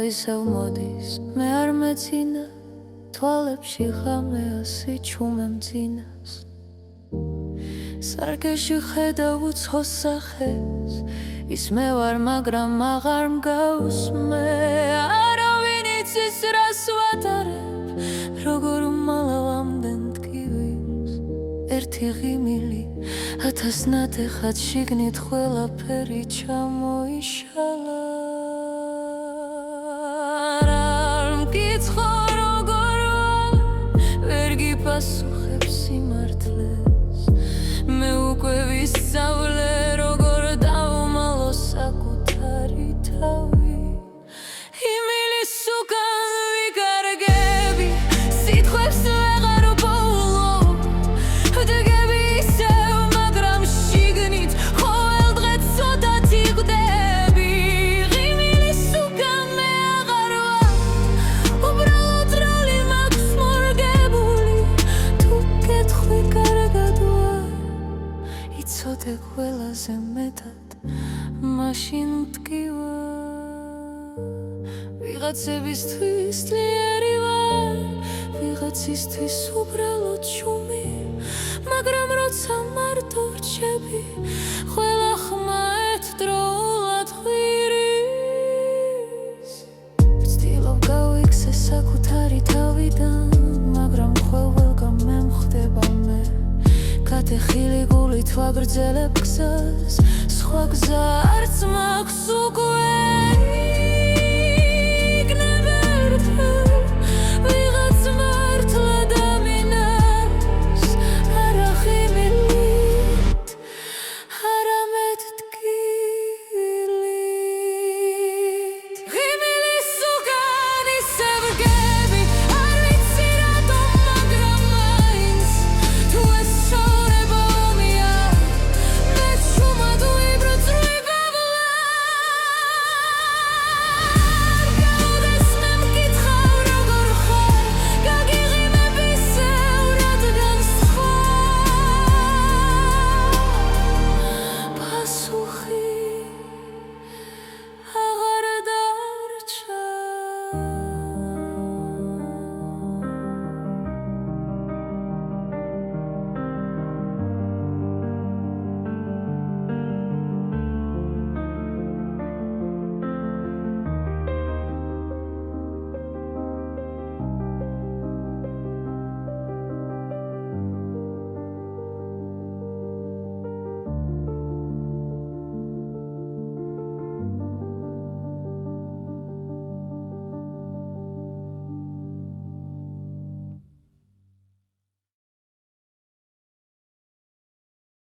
ისევ მოდის მე არ მეძინა თვალებში ღამე ასე ჩუმემძინას სარკეში ხედავ უცხოს სახეს ის მე ვარ მაგრამ აღარ მგავს მე არავინ იცის რას ვატარებ როგორ უმალავ ამდენ ტკივილს ერთი ღიმილი 1000 ნატეხად შიგნით ყველაფერი ჩამოიშალა მკითხო როგორ ვერ გიპასუხებ სიმართლეს მე უკვე ვისწავლე როგორ დავმალო საკუთარი თავი იმილის უკან ვიკარგები სიტყვებს ვეღარ ვბოლობ ვდგები ისევ მაგრამ შიგნით ყოველ დღე ცოტათი ვგდები იმილის უკან მე აღარ ვარ უბრალოდ როლი მაქვს მორგებული თუ გეტყვი კარგად ვარ იცოდე ყველაზე მეტად მაშინ მტკივა ვიღაცებისთვის ძლიერი ვარ ვიღაცისთვის უბრალოდ შუმი მაგრამ როცა მარტო რჩები ყველა ხმა ერთდროულად ხვირის ვცდილობ გავიქცე საკუთარი თავიდან მაგრამ ყოველგან მე მხვდება მე გატეხილი გულით ვაგრძელებ გზას სხვა გზა არც მაქვს უკვე